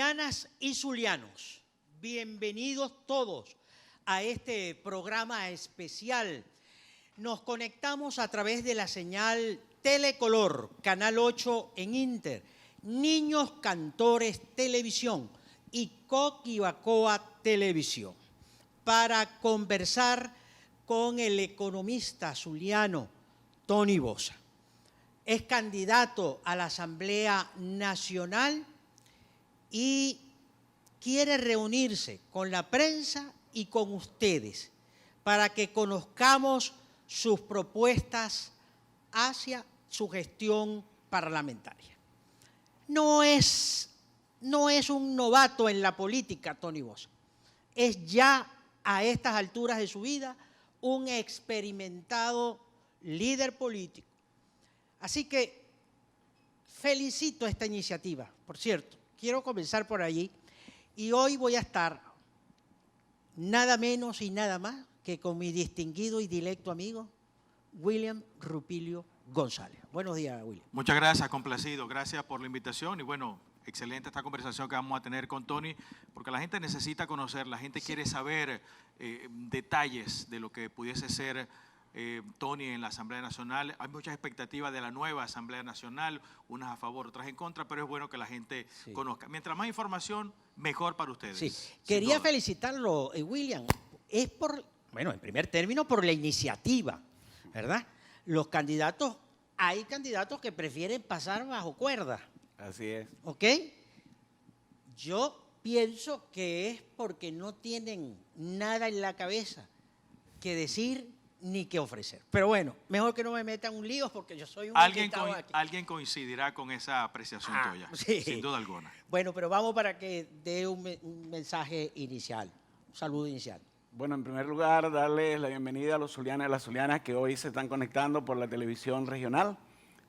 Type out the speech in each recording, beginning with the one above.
Zulianas y zulianos, bienvenidos todos a este programa especial. Nos conectamos a través de la señal Telecolor, Canal 8 en Inter, Niños Cantores Televisión y Coquibacoa Televisión, para conversar con el economista zuliano Tony Bosa. Es candidato a la Asamblea Nacional y quiere reunirse con la prensa y con ustedes para que conozcamos sus propuestas hacia su gestión parlamentaria. No es un novato en la política, Tony Bosa. Es ya a estas alturas de su vida un experimentado líder político. Así que felicito esta iniciativa. Por cierto, quiero comenzar por allí y hoy voy a estar nada menos y nada más que con mi distinguido y directo amigo William Rupilio González. Buenos días, William. Muchas gracias, complacido. Gracias por la invitación y bueno, excelente esta conversación que vamos a tener con Tony, porque la gente necesita conocer, la gente quiere saber detalles de lo que pudiese ser Tony en la Asamblea Nacional. Hay muchas expectativas de la nueva Asamblea Nacional, unas a favor, otras en contra, pero es bueno que la gente conozca. Mientras más información, mejor para ustedes. Sí. Quería felicitarlo, William. Es bueno, en primer término, por la iniciativa, ¿verdad? Los candidatos, hay candidatos que prefieren pasar bajo cuerda. Así es. ¿Ok? Yo pienso que es porque no tienen nada en la cabeza que decir ni que ofrecer. Pero bueno, mejor que no me metan un lío porque yo soy un invitado aquí. Alguien coincidirá con esa apreciación tuya, sí. Sin duda alguna. Bueno, pero vamos para que dé un mensaje inicial, un saludo inicial. Bueno, en primer lugar, darles la bienvenida a los zulianos y a las zulianas que hoy se están conectando por la televisión regional,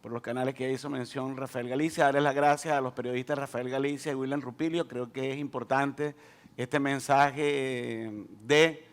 por los canales que hizo mención Rafael Galicia. Darles las gracias a los periodistas Rafael Galicia y William Rupilio. Creo que es importante este mensaje de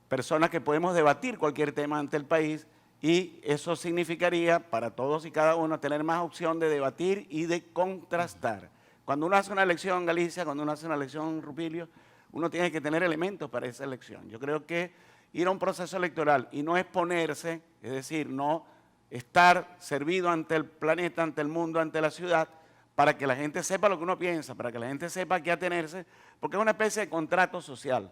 personas que podemos debatir cualquier tema ante el país y eso significaría para todos y cada uno tener más opción de debatir y de contrastar. Cuando uno hace una elección, Galicia, cuando uno hace una elección, Rupilio, uno tiene que tener elementos para esa elección. Yo creo que ir a un proceso electoral y no exponerse, es decir, no estar servido ante el planeta, ante el mundo, ante la ciudad, para que la gente sepa lo que uno piensa, para que la gente sepa a qué atenerse, porque es una especie de contrato social.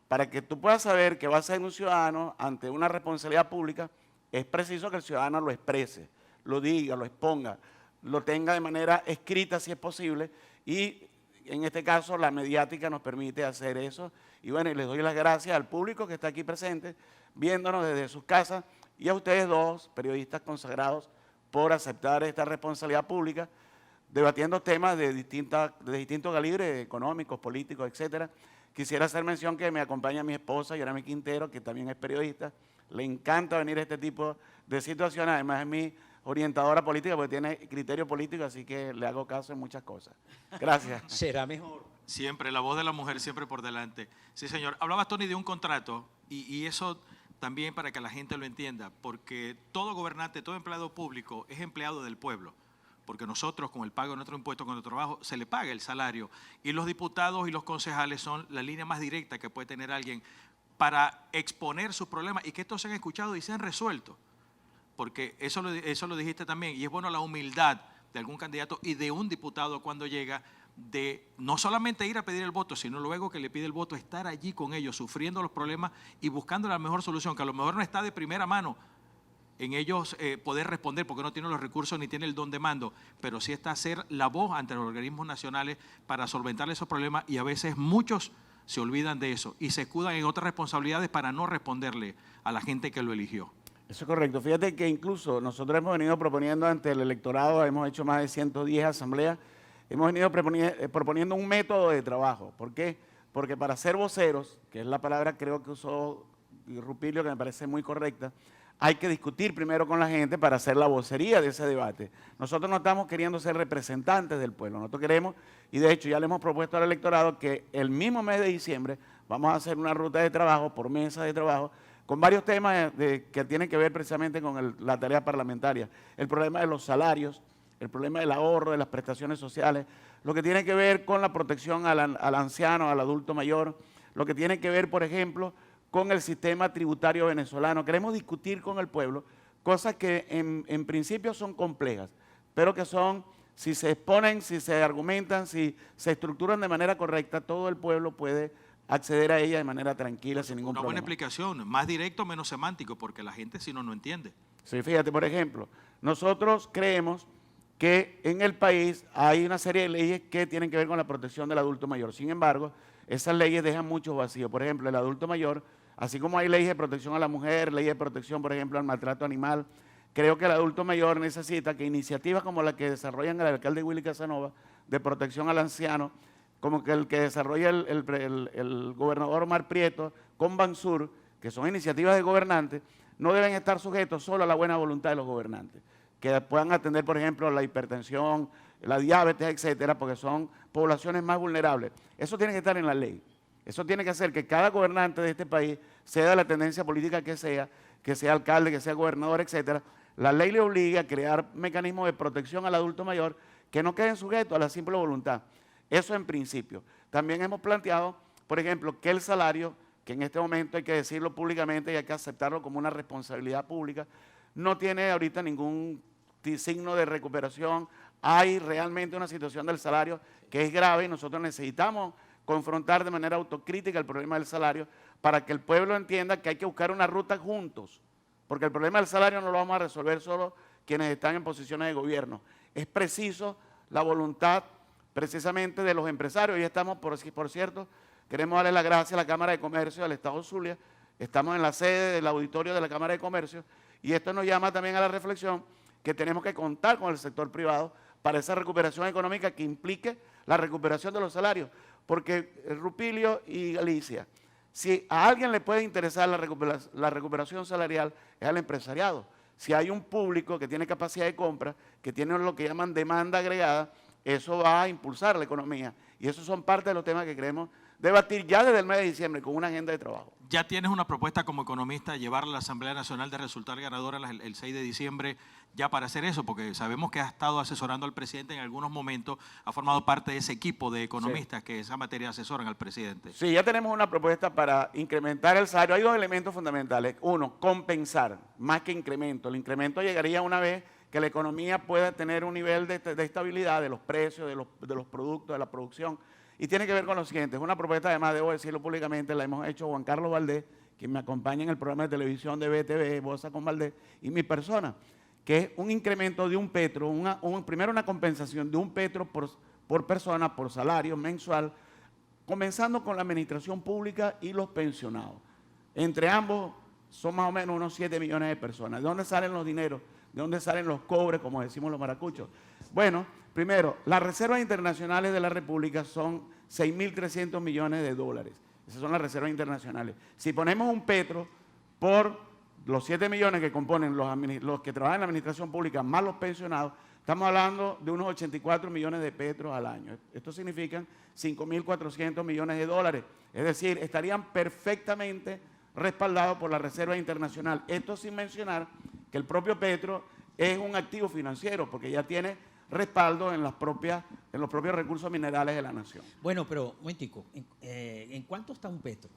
Para que tú puedas saber que vas a ser un ciudadano ante una responsabilidad pública, es preciso que el ciudadano lo exprese, lo diga, lo exponga, lo tenga de manera escrita si es posible y en este caso la mediática nos permite hacer eso. Y bueno, y les doy las gracias al público que está aquí presente, viéndonos desde sus casas y a ustedes dos, periodistas consagrados, por aceptar esta responsabilidad pública, debatiendo temas de distintos calibres económicos, políticos, etcétera. Quisiera hacer mención que me acompaña mi esposa, Yorami Quintero, que también es periodista. Le encanta venir a este tipo de situaciones. Además es mi orientadora política porque tiene criterio político, así que le hago caso en muchas cosas. Gracias. Será mejor. Siempre, la voz de la mujer siempre por delante. Sí, señor. Hablabas, Tony, de un contrato y eso también para que la gente lo entienda, porque todo gobernante, todo empleado público es empleado del pueblo. Porque nosotros, con el pago de nuestro impuesto, con nuestro trabajo, se le paga el salario. Y los diputados y los concejales son la línea más directa que puede tener alguien para exponer sus problemas y que estos sean escuchados y sean resueltos. Porque eso lo dijiste también, y es bueno la humildad de algún candidato y de un diputado cuando llega, de no solamente ir a pedir el voto, sino luego que le pide el voto, estar allí con ellos, sufriendo los problemas y buscando la mejor solución, que a lo mejor no está de primera mano en ellos poder responder porque no tienen los recursos ni tienen el don de mando, pero sí está hacer la voz ante los organismos nacionales para solventar esos problemas y a veces muchos se olvidan de eso y se escudan en otras responsabilidades para no responderle a la gente que lo eligió. Eso es correcto. Fíjate que incluso nosotros hemos venido proponiendo ante el electorado, hemos hecho más de 110 asambleas, hemos venido proponiendo un método de trabajo. ¿Por qué? Porque para ser voceros, que es la palabra creo que usó Rupilio, que me parece muy correcta, hay que discutir primero con la gente para hacer la vocería de ese debate. Nosotros no estamos queriendo ser representantes del pueblo, nosotros queremos, y de hecho ya le hemos propuesto al electorado que el mismo mes de diciembre vamos a hacer una ruta de trabajo por mesa de trabajo con varios temas que tienen que ver precisamente con la tarea parlamentaria. El problema de los salarios, el problema del ahorro, de las prestaciones sociales, lo que tiene que ver con la protección al anciano, al adulto mayor, lo que tiene que ver, por ejemplo, con el sistema tributario venezolano. Queremos discutir con el pueblo cosas que en principio son complejas, pero que son, si se exponen, si se argumentan, si se estructuran de manera correcta, todo el pueblo puede acceder a ella de manera tranquila, sin ningún Una buena problema. explicación, más directo, menos semántico, porque la gente si no entiende. Sí, fíjate, por ejemplo, nosotros creemos que en el país hay una serie de leyes que tienen que ver con la protección del adulto mayor. Sin embargo, esas leyes dejan muchos vacíos. Por ejemplo, el adulto mayor, así como hay leyes de protección a la mujer, leyes de protección, por ejemplo, al maltrato animal, creo que el adulto mayor necesita que iniciativas como la que desarrollan el alcalde Willy Casanova, de protección al anciano, como que el que desarrolla el gobernador Omar Prieto con Bansur, que son iniciativas de gobernantes, no deben estar sujetos solo a la buena voluntad de los gobernantes, que puedan atender, por ejemplo, la hipertensión, la diabetes, etcétera, porque son poblaciones más vulnerables. Eso tiene que estar en la ley. Eso tiene que hacer que cada gobernante de este país, sea de la tendencia política que sea alcalde, que sea gobernador, etcétera, la ley le obliga a crear mecanismos de protección al adulto mayor que no queden sujetos a la simple voluntad. Eso en principio. También hemos planteado, por ejemplo, que el salario, que en este momento hay que decirlo públicamente y hay que aceptarlo como una responsabilidad pública, no tiene ahorita ningún signo de recuperación. Hay realmente una situación del salario que es grave y nosotros necesitamos confrontar de manera autocrítica el problema del salario para que el pueblo entienda que hay que buscar una ruta juntos, porque el problema del salario no lo vamos a resolver solo quienes están en posiciones de gobierno. Es preciso la voluntad precisamente de los empresarios. Y estamos, por cierto, queremos darle las gracias a la Cámara de Comercio del Estado Zulia. Estamos en la sede del auditorio de la Cámara de Comercio y esto nos llama también a la reflexión que tenemos que contar con el sector privado para esa recuperación económica que implique la recuperación de los salarios. Porque Rupilio y Galicia, si a alguien le puede interesar la recuperación salarial, es al empresariado. Si hay un público que tiene capacidad de compra, que tiene lo que llaman demanda agregada, eso va a impulsar la economía. Y esos son parte de los temas que queremos debatir ya desde el mes de diciembre con una agenda de trabajo. ¿Ya tienes una propuesta como economista llevar a la Asamblea Nacional de resultar ganadora el 6 de diciembre ya para hacer eso? Porque sabemos que has estado asesorando al presidente en algunos momentos, ha formado parte de ese equipo de economistas que esa materia asesoran al presidente. Sí, ya tenemos una propuesta para incrementar el salario. Hay dos elementos fundamentales. Uno, compensar, más que incremento. El incremento llegaría una vez que la economía pueda tener un nivel de estabilidad de los precios, de los productos, de la producción. Y tiene que ver con lo siguiente, es una propuesta, además debo decirlo públicamente, la hemos hecho Juan Carlos Valdés, quien me acompaña en el programa de televisión de BTV, Bosa con Valdés, y mi persona, que es un incremento de un petro, primero una compensación de un petro por persona, por salario mensual, comenzando con la administración pública y los pensionados. Entre ambos son más o menos unos 7 millones de personas. ¿De dónde salen los dineros? ¿De dónde salen los cobres, como decimos los maracuchos? Bueno, primero, las reservas internacionales de la República son 6.300 millones de dólares. Esas son las reservas internacionales. Si ponemos un petro por los 7 millones que componen los que trabajan en la administración pública más los pensionados, estamos hablando de unos 84 millones de petros al año. Esto significa 5.400 millones de dólares. Es decir, estarían perfectamente respaldados por la Reserva Internacional. Esto sin mencionar que el propio petro es un activo financiero porque ya tiene respaldo en los propios recursos minerales de la nación. Bueno, pero, un momentico, ¿en cuánto está un petro?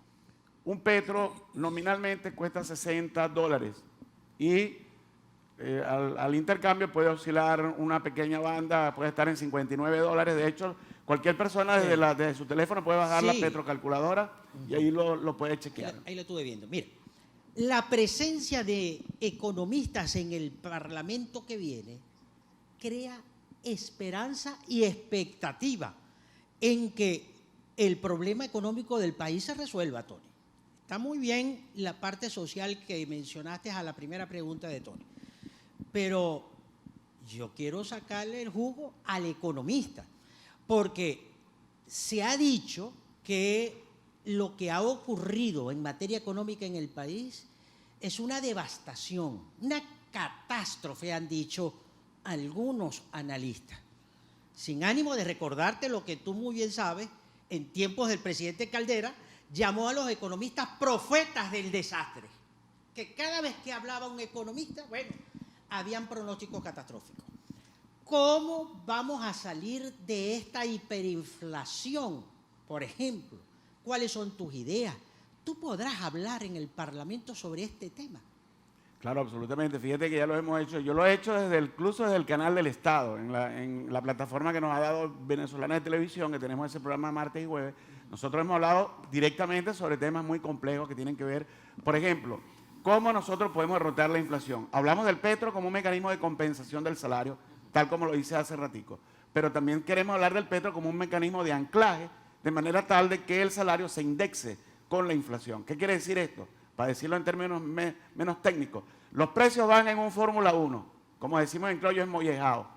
Un petro nominalmente cuesta $60 y al intercambio puede oscilar una pequeña banda, puede estar en $59. De hecho, cualquier persona desde su teléfono puede bajar la petrocalculadora y ahí lo puede chequear. Ahí lo estuve viendo. Mira, la presencia de economistas en el Parlamento que viene crea esperanza y expectativa en que el problema económico del país se resuelva, Tony. Está muy bien la parte social que mencionaste a la primera pregunta de Tony, pero yo quiero sacarle el jugo al economista, porque se ha dicho que lo que ha ocurrido en materia económica en el país es una devastación, una catástrofe, han dicho algunos analistas. Sin ánimo de recordarte lo que tú muy bien sabes, en tiempos del presidente Caldera, llamó a los economistas profetas del desastre. Que cada vez que hablaba un economista, bueno, habían pronósticos catastróficos. ¿cómo vamos a salir de esta hiperinflación? Por ejemplo, ¿cuáles son tus ideas? ¿Tú podrás hablar en el Parlamento sobre este tema? Claro, absolutamente. Fíjate que ya lo hemos hecho. Yo lo he hecho incluso desde el canal del Estado, en la plataforma que nos ha dado Venezolana de Televisión, que tenemos ese programa martes y jueves. Nosotros hemos hablado directamente sobre temas muy complejos que tienen que ver, por ejemplo, cómo nosotros podemos derrotar la inflación. Hablamos del petro como un mecanismo de compensación del salario, tal como lo hice hace ratico. Pero también queremos hablar del petro como un mecanismo de anclaje, de manera tal de que el salario se indexe con la inflación. ¿Qué quiere decir esto? Para decirlo en términos menos técnicos, los precios van en un Fórmula 1, como decimos en criollo, es mollejado.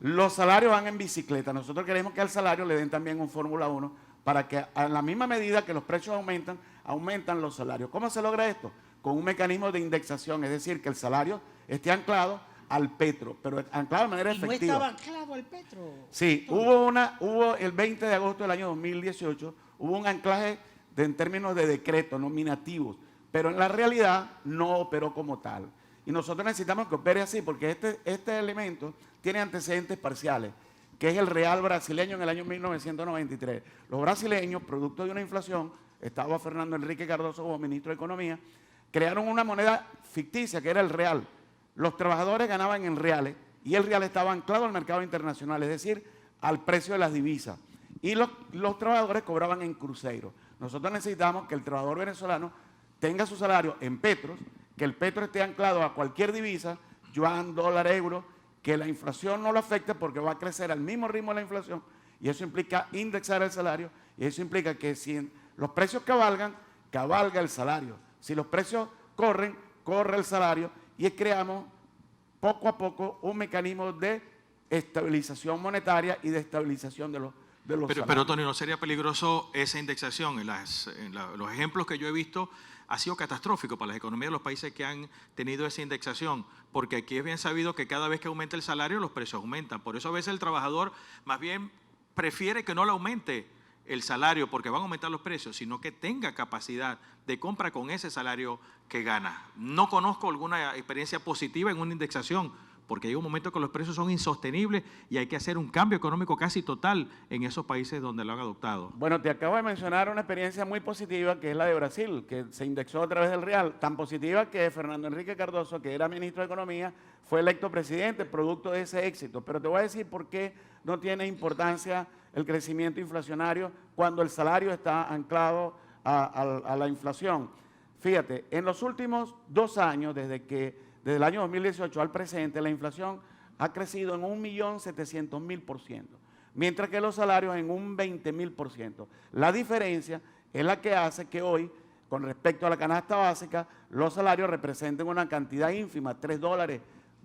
Los salarios van en bicicleta. Nosotros queremos que al salario le den también un Fórmula 1 para que a la misma medida que los precios aumentan los salarios. ¿Cómo se logra esto? Con un mecanismo de indexación, es decir, que el salario esté anclado al petro, pero anclado de manera efectiva. ¿No estaba anclado al petro? Sí, hubo el 20 de agosto del año 2018, hubo un anclaje en términos de decretos nominativos, pero en la realidad no operó como tal. Y nosotros necesitamos que opere así, porque este elemento tiene antecedentes parciales, que es el real brasileño en el año 1993. Los brasileños, producto de una inflación, estaba Fernando Henrique Cardoso como ministro de Economía, crearon una moneda ficticia que era el real. Los trabajadores ganaban en reales y el real estaba anclado al mercado internacional, es decir, al precio de las divisas. Y los trabajadores cobraban en cruceiro. Nosotros necesitamos que el trabajador venezolano tenga su salario en petros, que el petro esté anclado a cualquier divisa, yuan, dólar, euro, que la inflación no lo afecte porque va a crecer al mismo ritmo de la inflación, y eso implica indexar el salario, y eso implica que si los precios cabalgan, cabalga el salario. Si los precios corren, corre el salario, y creamos poco a poco un mecanismo de estabilización monetaria y de estabilización de los salarios. Pero, Tony, ¿no sería peligroso esa indexación? Los ejemplos que yo he visto ha sido catastrófico para las economías de los países que han tenido esa indexación, porque aquí es bien sabido que cada vez que aumenta el salario, los precios aumentan. Por eso a veces el trabajador más bien prefiere que no le aumente el salario porque van a aumentar los precios, sino que tenga capacidad de compra con ese salario que gana. No conozco alguna experiencia positiva en una indexación, porque hay un momento que los precios son insostenibles y hay que hacer un cambio económico casi total en esos países donde lo han adoptado. Bueno, te acabo de mencionar una experiencia muy positiva que es la de Brasil, que se indexó a través del real, tan positiva que Fernando Henrique Cardoso, que era ministro de Economía, fue electo presidente producto de ese éxito. Pero te voy a decir por qué no tiene importancia el crecimiento inflacionario cuando el salario está anclado a la inflación. Fíjate, en los últimos 2 años, desde el año 2018 al presente, la inflación ha crecido en 1.700.000%, mientras que los salarios en un 20.000%. La diferencia es la que hace que hoy, con respecto a la canasta básica, los salarios representen una cantidad ínfima, $3,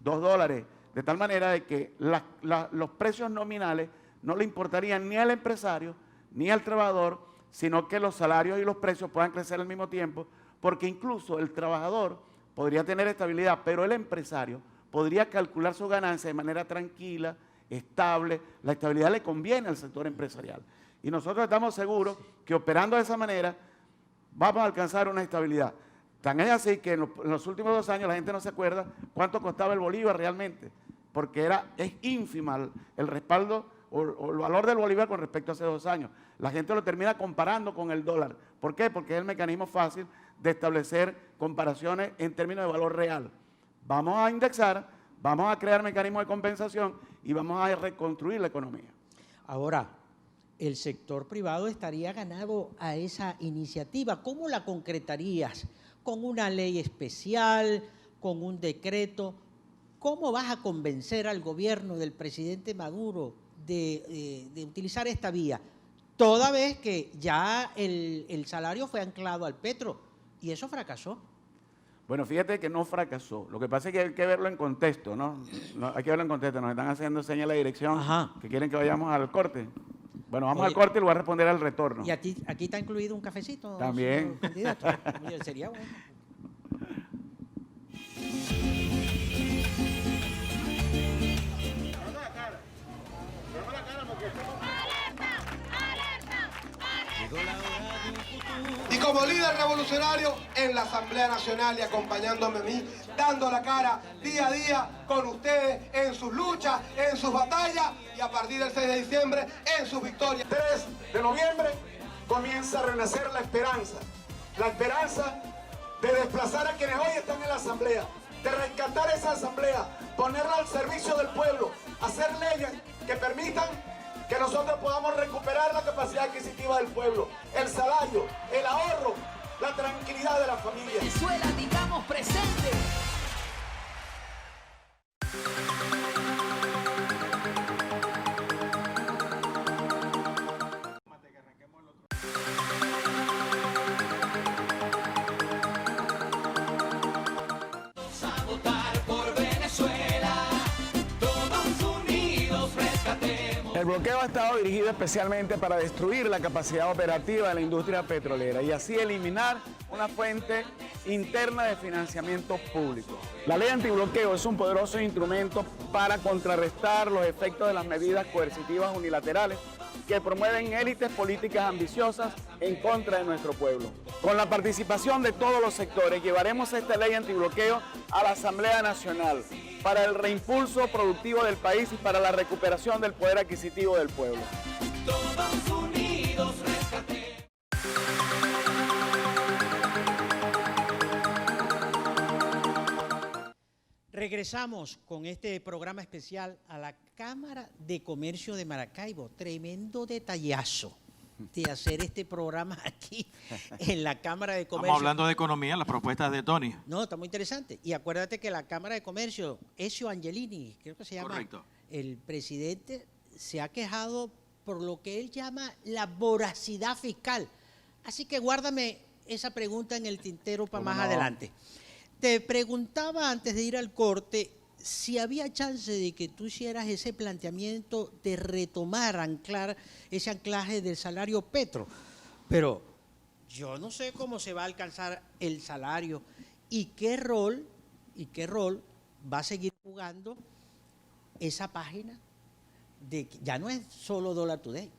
$2, de tal manera de que los precios nominales no le importarían ni al empresario ni al trabajador, sino que los salarios y los precios puedan crecer al mismo tiempo, porque incluso el trabajador podría tener estabilidad, pero el empresario podría calcular su ganancia de manera tranquila, estable. La estabilidad le conviene al sector empresarial. Y nosotros estamos seguros que operando de esa manera vamos a alcanzar una estabilidad. Tan es así que en los últimos 2 años la gente no se acuerda cuánto costaba el bolívar realmente, porque es ínfima el respaldo o el valor del bolívar con respecto a hace 2 años. La gente lo termina comparando con el dólar. ¿Por qué? Porque es el mecanismo fácil de establecer comparaciones en términos de valor real. Vamos a indexar, vamos a crear mecanismos de compensación y vamos a reconstruir la economía. Ahora, el sector privado estaría ganado a esa iniciativa. ¿Cómo la concretarías? ¿Con una ley especial? ¿Con un decreto? ¿Cómo vas a convencer al gobierno del presidente Maduro de utilizar esta vía? Toda vez que ya el salario fue anclado al petro y eso fracasó. Bueno, fíjate que no fracasó. Lo que pasa es que hay que verlo en contexto, ¿no? Hay que verlo en contexto. Nos están haciendo señas de dirección. Ajá. Que quieren que vayamos al corte. Bueno, vamos al corte y le voy a responder al retorno. ¿Y aquí está incluido un cafecito? También. Candidato. Sería bueno. Y como líder revolucionario en la Asamblea Nacional y acompañándome a mí, dando la cara día a día con ustedes en sus luchas, en sus batallas y a partir del 6 de diciembre en sus victorias. 3 de noviembre comienza a renacer la esperanza de desplazar a quienes hoy están en la Asamblea, de rescatar esa Asamblea, ponerla al servicio del pueblo, hacer leyes que permitan que nosotros podamos recuperar la capacidad adquisitiva del pueblo, el salario, el ahorro, la tranquilidad de la familia. Venezuela, digamos presente. El bloqueo ha estado dirigido especialmente para destruir la capacidad operativa de la industria petrolera y así eliminar una fuente interna de financiamiento público. La ley antibloqueo es un poderoso instrumento para contrarrestar los efectos de las medidas coercitivas unilaterales que promueven élites políticas ambiciosas en contra de nuestro pueblo. Con la participación de todos los sectores, llevaremos esta ley antibloqueo a la Asamblea Nacional para el reimpulso productivo del país y para la recuperación del poder adquisitivo del pueblo. Todos unidos rescatemos. Regresamos con este programa especial a la Cámara de Comercio de Maracaibo. Tremendo detallazo de hacer este programa aquí en la Cámara de Comercio. Estamos hablando de economía, las propuestas de Tony. No, está muy interesante. Y acuérdate que la Cámara de Comercio, Ezio Angelini, creo que se llama, Correcto. el presidente, se ha quejado por lo que él llama la voracidad fiscal. Así que guárdame esa pregunta en el tintero para más adelante. Te preguntaba antes de ir al corte si había chance de que tú hicieras ese planteamiento de retomar, anclar ese anclaje del salario petro. Pero yo no sé cómo se va a alcanzar el salario y qué rol va a seguir jugando esa página de que ya no es solo Dollar Today.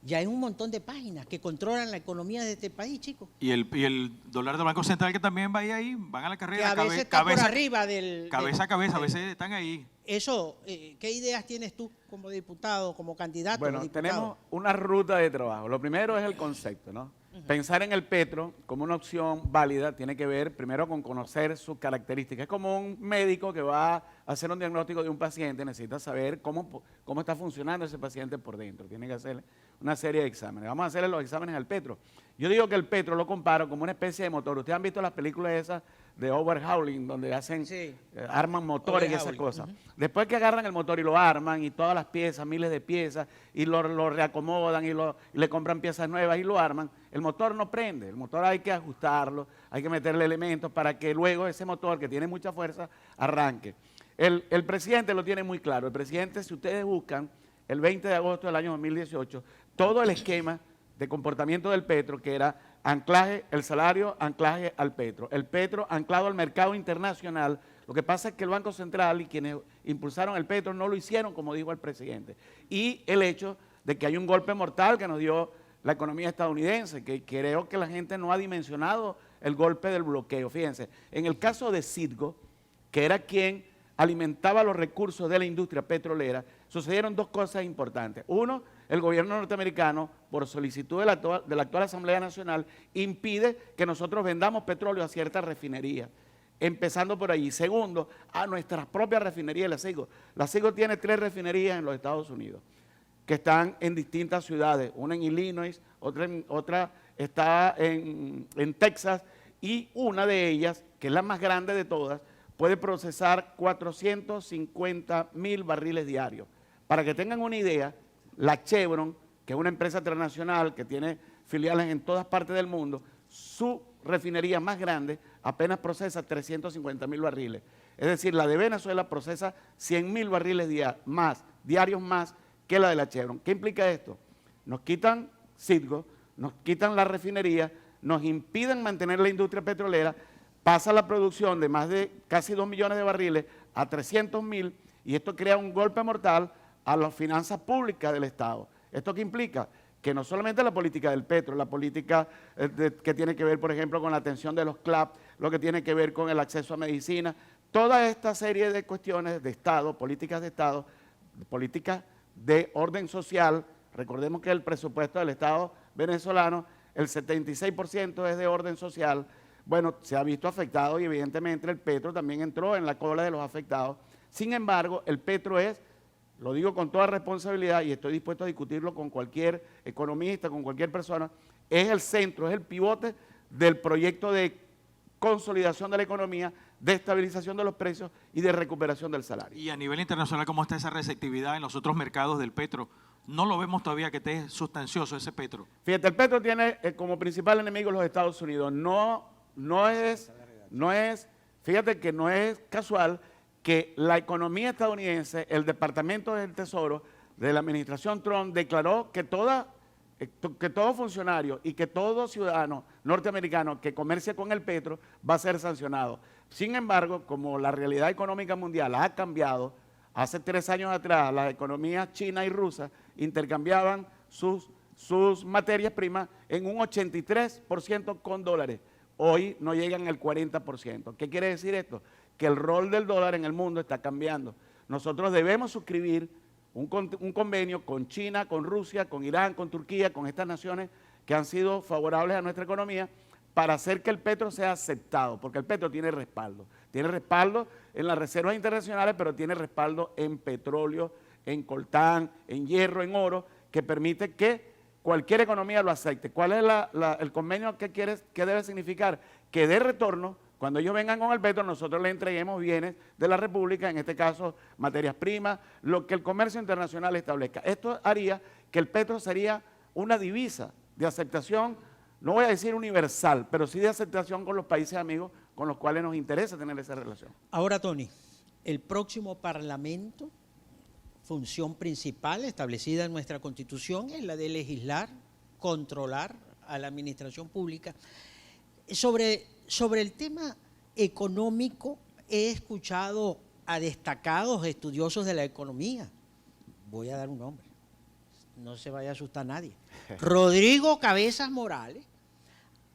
Ya hay un montón de páginas que controlan la economía de este país, chicos. Y el dólar del Banco Central que también va ahí, van a la Que carrera. a veces está por arriba del... Cabeza a cabeza, a veces están ahí. Eso, ¿qué ideas tienes tú como diputado, como candidato? Bueno, diputado? tenemos una ruta de trabajo. Lo primero es el concepto, ¿no? Pensar en el petro como una opción válida tiene que ver primero con conocer sus características. Es como un médico que va a hacer un diagnóstico de un paciente, necesita saber cómo está funcionando ese paciente por dentro. Tiene que hacer una serie de exámenes. Vamos a hacerle los exámenes al petro. Yo digo que el petro lo comparo como una especie de motor. Ustedes han visto las películas esas de overhauling, donde hacen, arman motores y esas cosas. Después que agarran el motor y lo arman, y todas las piezas, miles de piezas, y lo reacomodan y le compran piezas nuevas y lo arman, el motor no prende. El motor hay que ajustarlo, hay que meterle elementos para que luego ese motor, que tiene mucha fuerza, arranque. El presidente lo tiene muy claro. El presidente, si ustedes buscan, el 20 de agosto del año 2018, todo el esquema de comportamiento del petro, que era anclaje, el salario, anclaje al petro. El petro anclado al mercado internacional. Lo que pasa es que el Banco Central y quienes impulsaron el petro no lo hicieron como dijo el presidente. Y el hecho de que hay un golpe mortal que nos dio la economía estadounidense, que creo que la gente no ha dimensionado el golpe del bloqueo. Fíjense, en el caso de Citgo, que era quien alimentaba los recursos de la industria petrolera, sucedieron dos cosas importantes. Uno, el gobierno norteamericano, por solicitud de la actual Asamblea Nacional, impide que nosotros vendamos petróleo a ciertas refinerías, empezando por allí. Segundo, a nuestras propias refinerías, la Citgo. La Citgo tiene 3 refinerías en los Estados Unidos, que están en distintas ciudades, una en Illinois, otra está en Texas, y una de ellas, que es la más grande de todas, puede procesar 450,000 barriles diarios. Para que tengan una idea, la Chevron, que es una empresa transnacional que tiene filiales en todas partes del mundo, su refinería más grande apenas procesa 350,000 barriles. Es decir, la de Venezuela procesa 100,000 barriles diarios más que la de la Chevron. ¿Qué implica esto? Nos quitan Citgo, nos quitan la refinería, nos impiden mantener la industria petrolera, pasa la producción de más de casi 2 millones de barriles a 300,000 y esto crea un golpe mortal a las finanzas públicas del Estado. ¿Esto qué implica? que no solamente la política del petro, la política que tiene que ver, por ejemplo, con la atención de los CLAP, lo que tiene que ver con el acceso a medicina, toda esta serie de cuestiones de Estado, políticas de orden social. Recordemos que el presupuesto del Estado venezolano, el 76% es de orden social. Bueno, se ha visto afectado y evidentemente el petro también entró en la cola de los afectados. Sin embargo, el petro es, lo digo con toda responsabilidad y estoy dispuesto a discutirlo con cualquier economista, con cualquier persona, es el centro, es el pivote del proyecto de consolidación de la economía, de estabilización de los precios y de recuperación del salario. Y a nivel internacional, ¿cómo está esa receptividad en los otros mercados del petro? No lo vemos todavía que esté sustancioso ese petro. Fíjate, el petro tiene como principal enemigo los Estados Unidos. Fíjate que no es casual que la economía estadounidense, el Departamento del Tesoro de la administración Trump declaró que todo funcionario y que todo ciudadano norteamericano que comercie con el petro va a ser sancionado. Sin embargo, como la realidad económica mundial ha cambiado, hace 3 años atrás las economías china y rusa intercambiaban sus materias primas en un 83% con dólares. Hoy no llegan al 40%. ¿Qué quiere decir esto? Que el rol del dólar en el mundo está cambiando. Nosotros debemos suscribir un convenio con China, con Rusia, con Irán, con Turquía, con estas naciones que han sido favorables a nuestra economía para hacer que el petro sea aceptado, porque el petro tiene respaldo. Tiene respaldo en las reservas internacionales, pero tiene respaldo en petróleo, en coltán, en hierro, en oro, que permite que cualquier economía lo acepte. ¿Cuál es el convenio que debe significar? Que de retorno, cuando ellos vengan con el petro, nosotros les entreguemos bienes de la República, en este caso materias primas, lo que el comercio internacional establezca. Esto haría que el petro sería una divisa de aceptación, no voy a decir universal, pero sí de aceptación con los países amigos con los cuales nos interesa tener esa relación. Ahora, Tony, el próximo Parlamento, función principal establecida en nuestra Constitución es la de legislar, controlar a la administración pública. Sobre el tema económico, he escuchado a destacados estudiosos de la economía. Voy a dar un nombre, no se vaya a asustar nadie. Rodrigo Cabezas Morales.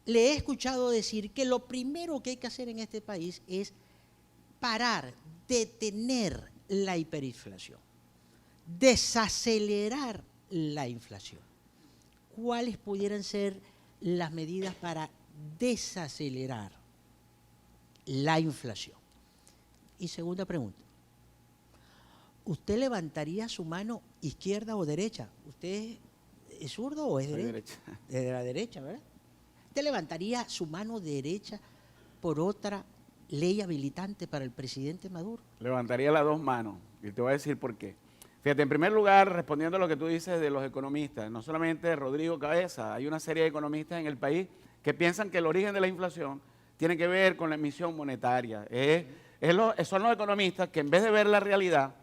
Le he escuchado decir que lo primero que hay que hacer en este país es parar, detener la hiperinflación, desacelerar la inflación. ¿Cuáles pudieran ser las medidas para desacelerar la inflación? Y segunda pregunta, ¿usted levantaría su mano izquierda o derecha? ¿Usted es zurdo o es derecha? Es de la derecha, ¿verdad? ¿Usted levantaría su mano derecha por otra ley habilitante para el presidente Maduro? Levantaría las 2 manos y te voy a decir por qué. Fíjate, en primer lugar, respondiendo a lo que tú dices de los economistas, no solamente Rodrigo Cabeza, hay una serie de economistas en el país que piensan que el origen de la inflación tiene que ver con la emisión monetaria. Son los economistas que en vez de ver la realidad,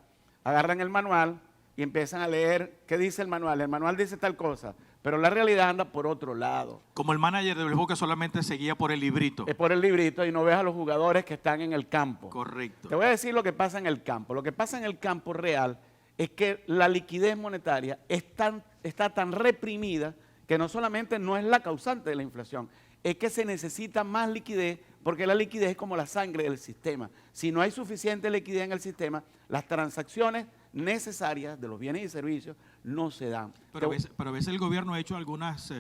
agarran el manual y empiezan a leer qué dice el manual. El manual dice tal cosa, pero la realidad anda por otro lado. Como el manager del juego que solamente seguía por el librito. Es por el librito y no ves a los jugadores que están en el campo. Correcto. Te voy a decir lo que pasa en el campo. Lo que pasa en el campo real es que la liquidez monetaria está tan reprimida que no solamente no es la causante de la inflación, es que se necesita más liquidez porque la liquidez es como la sangre del sistema. Si no hay suficiente liquidez en el sistema, las transacciones necesarias de los bienes y servicios no se dan. Pero a veces el gobierno ha hecho algunas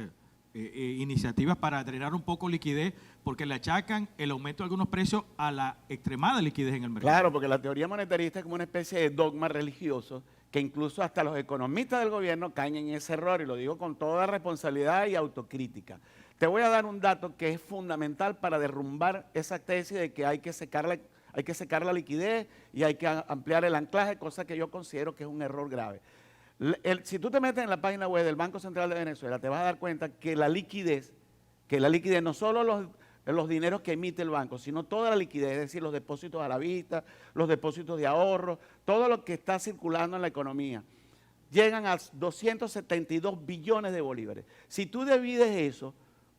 iniciativas para drenar un poco liquidez porque le achacan el aumento de algunos precios a la extremada liquidez en el mercado. Claro, porque la teoría monetarista es como una especie de dogma religioso que incluso hasta los economistas del gobierno caen en ese error, y lo digo con toda responsabilidad y autocrítica. Te voy a dar un dato que es fundamental para derrumbar esa tesis de que hay que secar la liquidez y hay que ampliar el anclaje, cosa que yo considero que es un error grave. Si tú te metes en la página web del Banco Central de Venezuela, te vas a dar cuenta que la liquidez no solo los dineros que emite el banco, sino toda la liquidez, es decir, los depósitos a la vista, los depósitos de ahorro, todo lo que está circulando en la economía, llegan a 272 billones de bolívares. Si tú divides eso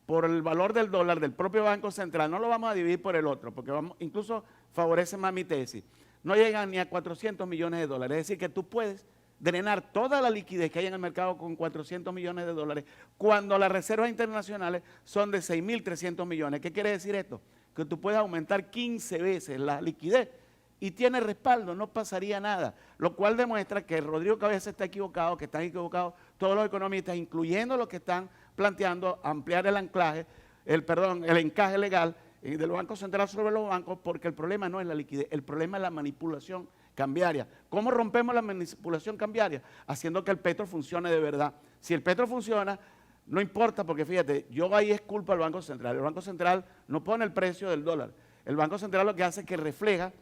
por el valor del dólar del propio Banco Central, no lo vamos a dividir por el otro, porque incluso favorece más mi tesis, no llegan ni a 400 millones de dólares. Es decir, que tú puedes drenar toda la liquidez que hay en el mercado con 400 millones de dólares, cuando las reservas internacionales son de 6.300 millones. ¿Qué quiere decir esto? Que tú puedes aumentar 15 veces la liquidez y tiene respaldo, no pasaría nada. Lo cual demuestra que Rodrigo Cabeza está equivocado, que están equivocados todos los economistas, incluyendo los que están planteando ampliar el anclaje, el encaje legal del Banco Central sobre los bancos, porque el problema no es la liquidez, el problema es la manipulación cambiaria. ¿Cómo rompemos la manipulación cambiaria? Haciendo que el petro funcione de verdad. Si el petro funciona, no importa, porque fíjate, yo ahí es culpa del Banco Central. El Banco Central no pone el precio del dólar. El Banco Central lo que hace es que refleja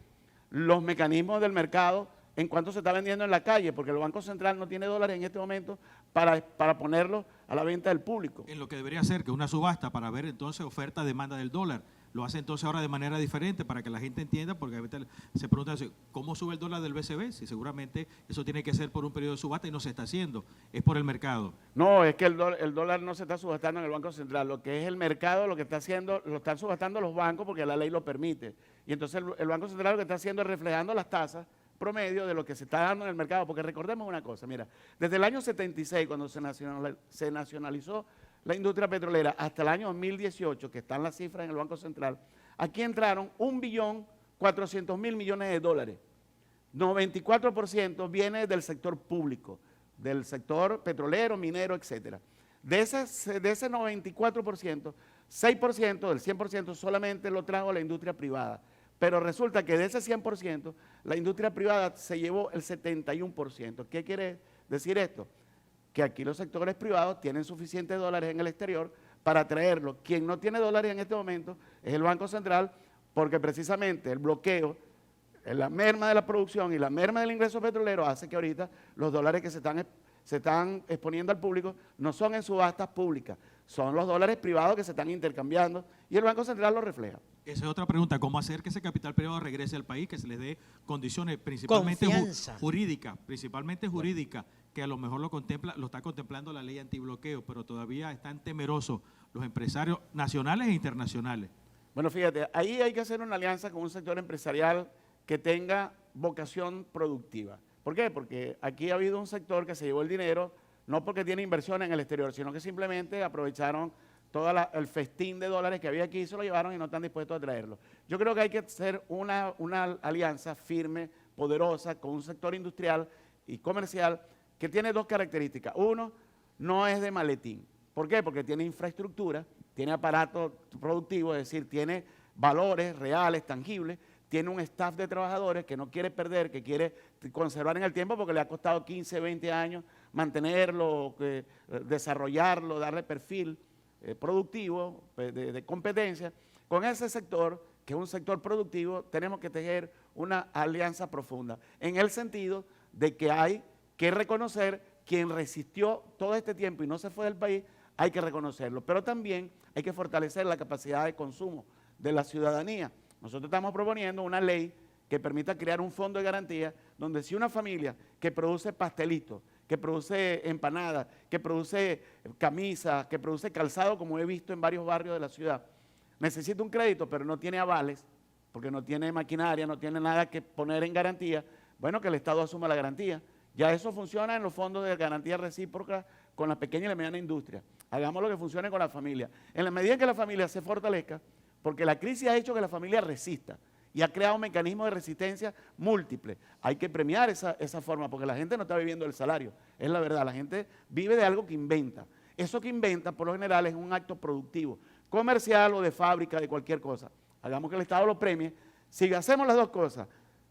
los mecanismos del mercado en cuanto se está vendiendo en la calle, porque el Banco Central no tiene dólares en este momento para ponerlo a la venta del público. En lo que debería ser, que una subasta para ver entonces oferta, demanda del dólar. Lo hace entonces ahora de manera diferente para que la gente entienda, porque a veces se pregunta ¿cómo sube el dólar del BCB? Si seguramente eso tiene que ser por un periodo de subasta y no se está haciendo, es por el mercado. No, es que el dólar no se está subastando en el Banco Central, lo que es el mercado, lo que está haciendo, lo están subastando los bancos porque la ley lo permite. Y entonces el Banco Central lo que está haciendo es reflejando las tasas promedio de lo que se está dando en el mercado, porque recordemos una cosa, mira, desde el año 76, cuando se nacionalizó la industria petrolera, hasta el año 2018, que están las cifras en el Banco Central, aquí entraron 1.400.000 millones de dólares. 94% viene del sector público, del sector petrolero, minero, etcétera. De ese 94%, 6% del 100% solamente lo trajo la industria privada. Pero resulta que de ese 100%, la industria privada se llevó el 71%. ¿Qué quiere decir esto? Que aquí los sectores privados tienen suficientes dólares en el exterior para traerlo. Quien no tiene dólares en este momento es el Banco Central, porque precisamente el bloqueo, la merma de la producción y la merma del ingreso petrolero hace que ahorita los dólares que se están exponiendo al público no son en subastas públicas, son los dólares privados que se están intercambiando y el Banco Central lo refleja. Esa es otra pregunta, ¿cómo hacer que ese capital privado regrese al país, que se les dé condiciones principalmente jurídicas, que a lo mejor lo está contemplando la ley antibloqueo, pero todavía están temerosos los empresarios nacionales e internacionales? Bueno, fíjate, ahí hay que hacer una alianza con un sector empresarial que tenga vocación productiva. ¿Por qué? Porque aquí ha habido un sector que se llevó el dinero, no porque tiene inversión en el exterior, sino que simplemente aprovecharon todo el festín de dólares que había aquí, se lo llevaron y no están dispuestos a traerlo. Yo creo que hay que hacer una alianza firme, poderosa, con un sector industrial y comercial que tiene dos características. Uno, no es de maletín. ¿Por qué? Porque tiene infraestructura, tiene aparato productivo, es decir, tiene valores reales, tangibles, tiene un staff de trabajadores que no quiere perder, que quiere conservar en el tiempo porque le ha costado 15, 20 años mantenerlo, desarrollarlo, darle perfil productivo, de competencia. Con ese sector, que es un sector productivo, tenemos que tejer una alianza profunda, en el sentido de que hay que reconocer quien resistió todo este tiempo y no se fue del país, hay que reconocerlo, pero también hay que fortalecer la capacidad de consumo de la ciudadanía. Nosotros estamos proponiendo una ley que permita crear un fondo de garantía donde si una familia que produce pastelitos, que produce empanadas, que produce camisas, que produce calzado, como he visto en varios barrios de la ciudad, necesita un crédito pero no tiene avales, porque no tiene maquinaria, no tiene nada que poner en garantía, bueno, que el Estado asuma la garantía. Ya eso funciona en los fondos de garantía recíproca con la pequeña y la mediana industria. Hagamos lo que funcione con la familia. En la medida en que la familia se fortalezca, porque la crisis ha hecho que la familia resista y ha creado un mecanismo de resistencia múltiple. Hay que premiar esa forma, porque la gente no está viviendo del salario, es la verdad, la gente vive de algo que inventa. Eso que inventa, por lo general, es un acto productivo, comercial o de fábrica, de cualquier cosa. Hagamos que el Estado lo premie. Si hacemos las dos cosas,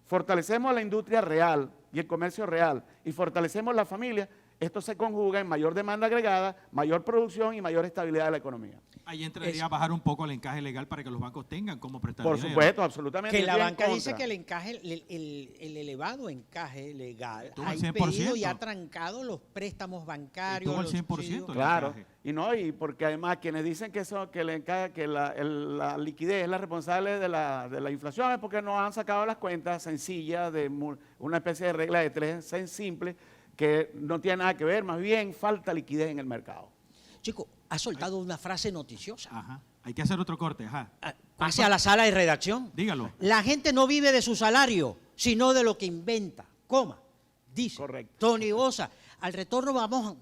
fortalecemos la industria real y el comercio real y fortalecemos la familia, esto se conjuga en mayor demanda agregada, mayor producción y mayor estabilidad de la economía. Ahí entraría a bajar un poco el encaje legal para que los bancos tengan cómo prestar Por dinero. supuesto, absolutamente. Que la estoy en banca dice contra. que el encaje, el elevado encaje legal Estuvo ha al 100%. impedido y ha trancado los préstamos bancarios. Estuvo al los 100%. subsidios. el Claro, encaje. y porque además quienes dicen que la liquidez es la responsable de la inflación es porque no han sacado las cuentas sencillas de una especie de regla de tres simple que no tiene nada que ver, más bien falta liquidez en el mercado. Chico, ha soltado una frase noticiosa. Ajá. Hay que hacer otro corte. Ajá. Pase a la sala de redacción. Dígalo. La gente no vive de su salario, sino de lo que inventa. Coma. dice Correcto. Tony Bosa. Al retorno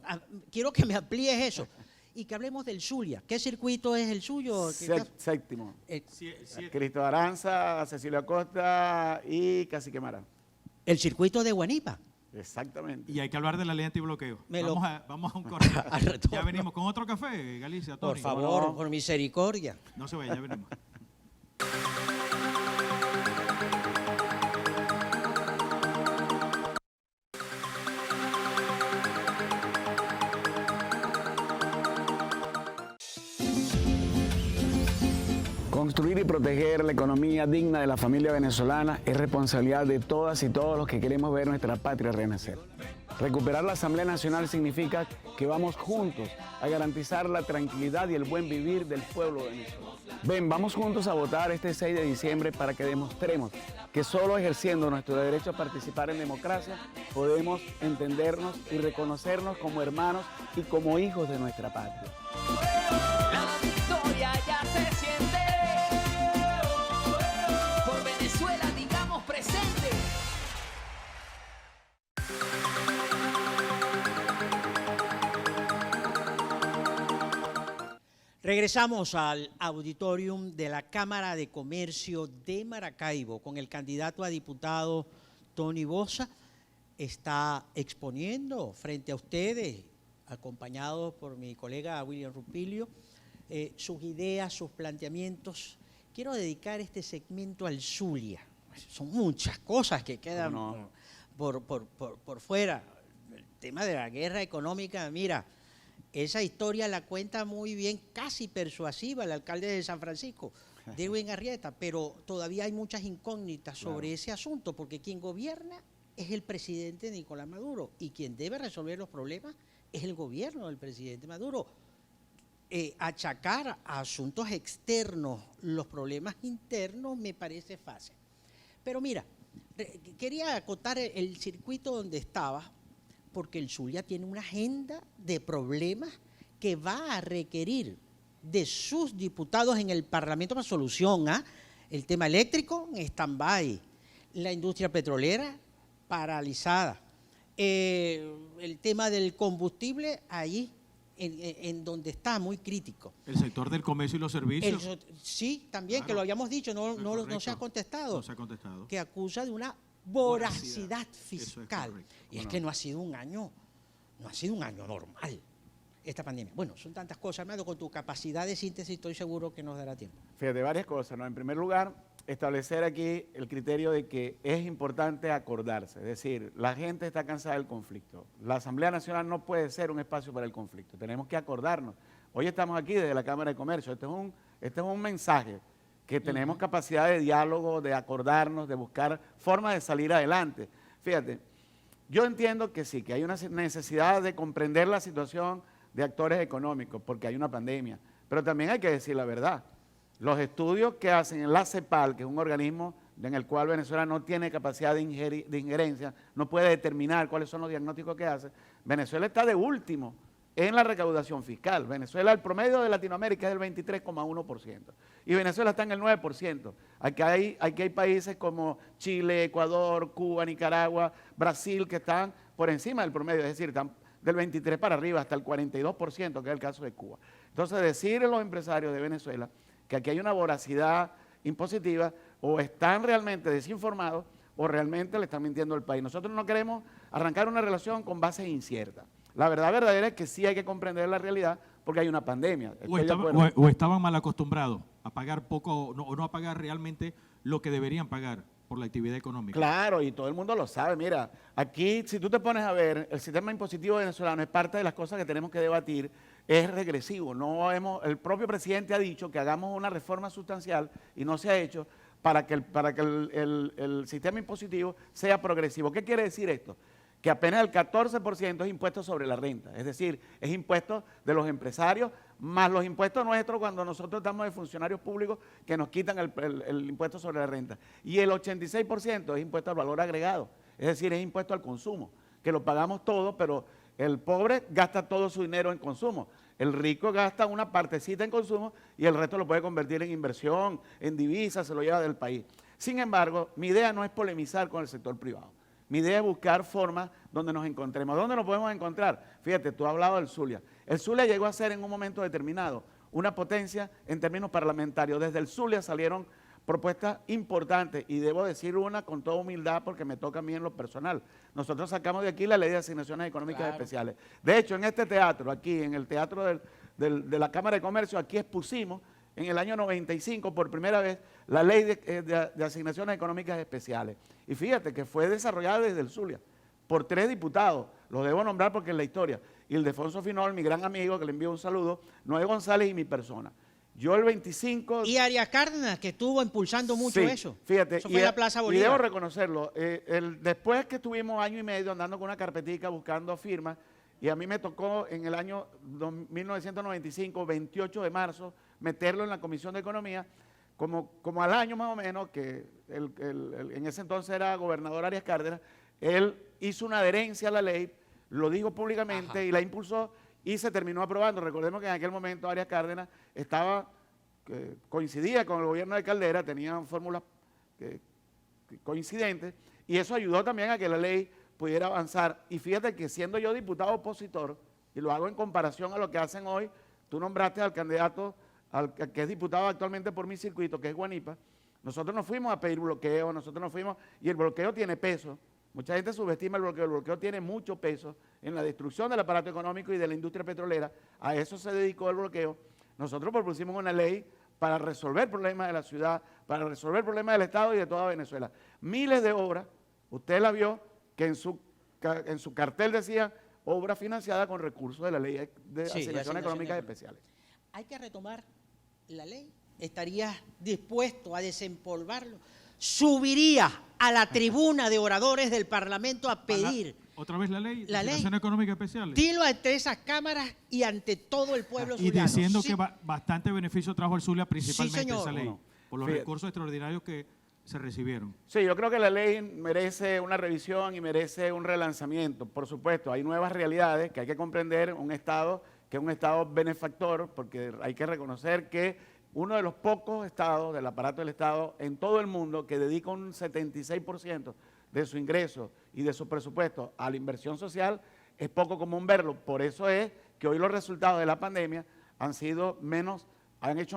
quiero que me amplíes eso y que hablemos del Zulia. ¿Qué circuito es el suyo? Séptimo. Sí, Cristo Aranza, Cecilio Acosta y Cacique Mara. El circuito de Guanipa. Exactamente. y hay que hablar de la ley antibloqueo. Me lo- Vamos a un corte. Al retorno. Ya venimos con otro café, Galicia, Tony. Por favor, No. por misericordia. No se vaya, ya venimos. Construir y proteger la economía digna de la familia venezolana es responsabilidad de todas y todos los que queremos ver nuestra patria renacer. Recuperar la Asamblea Nacional significa que vamos juntos a garantizar la tranquilidad y el buen vivir del pueblo venezolano. Ven, vamos juntos a votar este 6 de diciembre para que demostremos que solo ejerciendo nuestro derecho a participar en democracia podemos entendernos y reconocernos como hermanos y como hijos de nuestra patria. La victoria ya se siente. Por Venezuela, digamos presente. Regresamos al auditorium de la Cámara de Comercio de Maracaibo con el candidato a diputado Tony Bosa. Está exponiendo frente a ustedes, acompañado por mi colega William Rupilio, sus ideas, sus planteamientos. Quiero dedicar este segmento al Zulia. Son muchas cosas que quedan por fuera. El tema de la guerra económica, mira, esa historia la cuenta muy bien, casi persuasiva, el alcalde de San Francisco, Derwin Arrieta, pero todavía hay muchas incógnitas sobre ese asunto, porque quien gobierna es el presidente Nicolás Maduro y quien debe resolver los problemas es el gobierno del presidente Maduro. Achacar a asuntos externos los problemas internos me parece fácil. Pero mira, quería acotar el circuito donde estaba, porque el Zulia tiene una agenda de problemas que va a requerir de sus diputados en el Parlamento para solución. El tema eléctrico en stand-by, la industria petrolera paralizada, el tema del combustible ahí en donde está muy crítico. El sector del comercio y los servicios. Sí, también, Claro. que lo habíamos dicho, no se Correcto. ha contestado. No se ha contestado. Que acusa de una voracidad Eso es fiscal. correcto. Y es que no ha sido un año normal esta pandemia. Bueno, son tantas cosas, Armando, con tu capacidad de síntesis estoy seguro que nos dará tiempo. Fíjate, varias cosas, ¿no? En primer lugar, establecer aquí el criterio de que es importante acordarse, es decir, la gente está cansada del conflicto. La Asamblea Nacional no puede ser un espacio para el conflicto, tenemos que acordarnos. Hoy estamos aquí desde la Cámara de Comercio, este es un mensaje que tenemos capacidad de diálogo, de acordarnos, de buscar formas de salir adelante. Fíjate, yo entiendo que sí, que hay una necesidad de comprender la situación de actores económicos, porque hay una pandemia, pero también hay que decir la verdad. Los estudios que hacen en la CEPAL, que es un organismo en el cual Venezuela no tiene capacidad de injerencia, no puede determinar cuáles son los diagnósticos que hace, Venezuela está de último en la recaudación fiscal. Venezuela, el promedio de Latinoamérica es del 23,1% y Venezuela está en el 9%. Aquí hay países como Chile, Ecuador, Cuba, Nicaragua, Brasil que están por encima del promedio, es decir, están del 23 para arriba hasta el 42%, que es el caso de Cuba. Entonces, decirle a los empresarios de Venezuela que aquí hay una voracidad impositiva, o están realmente desinformados o realmente le están mintiendo al país. Nosotros no queremos arrancar una relación con bases inciertas. La verdad verdadera es que sí hay que comprender la realidad porque hay una pandemia. O estaban mal acostumbrados a pagar poco o no a pagar realmente lo que deberían pagar por la actividad económica. Claro, y todo el mundo lo sabe. Mira, aquí si tú te pones a ver, el sistema impositivo venezolano es parte de las cosas que tenemos que debatir, es regresivo. El propio presidente ha dicho que hagamos una reforma sustancial y no se ha hecho para que el sistema impositivo sea progresivo. ¿Qué quiere decir esto? Que apenas el 14% es impuesto sobre la renta, es decir, es impuesto de los empresarios, más los impuestos nuestros cuando nosotros estamos de funcionarios públicos que nos quitan el impuesto sobre la renta. Y el 86% es impuesto al valor agregado, es decir, es impuesto al consumo, que lo pagamos todo, pero el pobre gasta todo su dinero en consumo. El rico gasta una partecita en consumo y el resto lo puede convertir en inversión, en divisas, se lo lleva del país. Sin embargo, mi idea no es polemizar con el sector privado. Mi idea es buscar formas donde nos encontremos. ¿Dónde nos podemos encontrar? Fíjate, tú has hablado del Zulia. El Zulia llegó a ser en un momento determinado una potencia en términos parlamentarios. Desde el Zulia salieron propuestas importantes y debo decir una con toda humildad porque me toca a mí en lo personal. Nosotros sacamos de aquí la ley de asignaciones económicas especiales. De hecho, en este teatro, aquí en el teatro de la Cámara de Comercio, aquí expusimos en el año 95 por primera vez la ley de asignaciones económicas especiales. Y fíjate que fue desarrollada desde el Zulia por 3 diputados, los debo nombrar porque es la historia. Ildefonso Finol, mi gran amigo, que le envío un saludo, Noé González y mi persona. Yo el 25... Y Arias Cárdenas, que estuvo impulsando mucho sí, eso. Fíjate, eso fue en la Plaza y Bolívar. debo reconocerlo, después que estuvimos año y medio andando con una carpetica buscando firmas, y a mí me tocó en el año 1995, 28 de marzo, meterlo en la Comisión de Economía, como al año más o menos, que en ese entonces era gobernador Arias Cárdenas, él hizo una adherencia a la ley, lo dijo públicamente y la impulsó y se terminó aprobando. Recordemos que en aquel momento Arias Cárdenas coincidía con el gobierno de Caldera, tenían fórmulas coincidentes y eso ayudó también a que la ley pudiera avanzar. Y fíjate que siendo yo diputado opositor, y lo hago en comparación a lo que hacen hoy, tú nombraste al candidato que es diputado actualmente por mi circuito, que es Guanipa. Nosotros nos fuimos a pedir bloqueo, nosotros nos fuimos, y el bloqueo tiene peso. Mucha gente subestima el bloqueo tiene mucho peso en la destrucción del aparato económico y de la industria petrolera. A eso se dedicó el bloqueo. Nosotros propusimos una ley para resolver problemas de la ciudad, para resolver problemas del Estado y de toda Venezuela. Miles de obras, usted la vio, que en su cartel decía obra financiada con recursos de la ley de asignaciones económicas especiales. Hay que retomar la ley. ¿Estarías dispuesto a desempolvarlo? ¿Subiría a la tribuna de oradores del Parlamento a pedir otra vez la ley de la ley asignaciones económicas especiales? Dilo ante esas cámaras y ante todo el pueblo Y zuliano. diciendo Sí. que bastante beneficio trajo el Zulia principalmente señor. esa ley, Bueno, por los fíjate. recursos extraordinarios que se recibieron. Sí, yo creo que la ley merece una revisión y merece un relanzamiento. Por supuesto, hay nuevas realidades que hay que comprender, un Estado que es un Estado benefactor, porque hay que reconocer que uno de los pocos estados del aparato del Estado en todo el mundo que dedica un 76% de su ingreso y de su presupuesto a la inversión social, es poco común verlo. Por eso es que hoy los resultados de la pandemia han hecho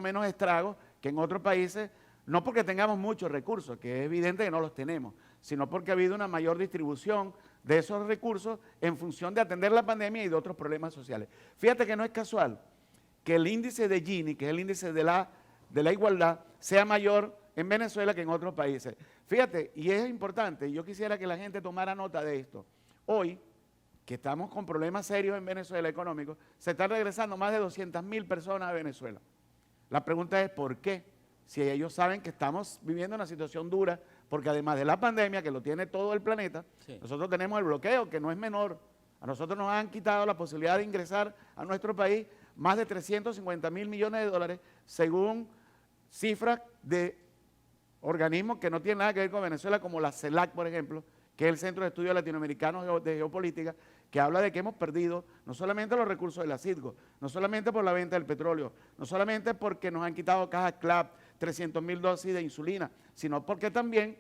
menos estragos que en otros países, no porque tengamos muchos recursos, que es evidente que no los tenemos, sino porque ha habido una mayor distribución de esos recursos en función de atender la pandemia y de otros problemas sociales. Fíjate que no es casual que el índice de Gini, que es el índice de la igualdad, sea mayor en Venezuela que en otros países. Fíjate, y es importante, yo quisiera que la gente tomara nota de esto. Hoy, que estamos con problemas serios en Venezuela económicos, se están regresando más de 200.000 personas a Venezuela. La pregunta es ¿por qué? Si ellos saben que estamos viviendo una situación dura, porque además de la pandemia, que lo tiene todo el planeta, nosotros tenemos el bloqueo, que no es menor. A nosotros nos han quitado la posibilidad de ingresar a nuestro país más de 350.000 millones de dólares, según cifras de organismos que no tienen nada que ver con Venezuela, como la CELAC, por ejemplo, que es el Centro de Estudios Latinoamericanos de Geopolítica, que habla de que hemos perdido no solamente los recursos de la CITGO, no solamente por la venta del petróleo, no solamente porque nos han quitado cajas CLAP, 300.000 dosis de insulina, sino porque también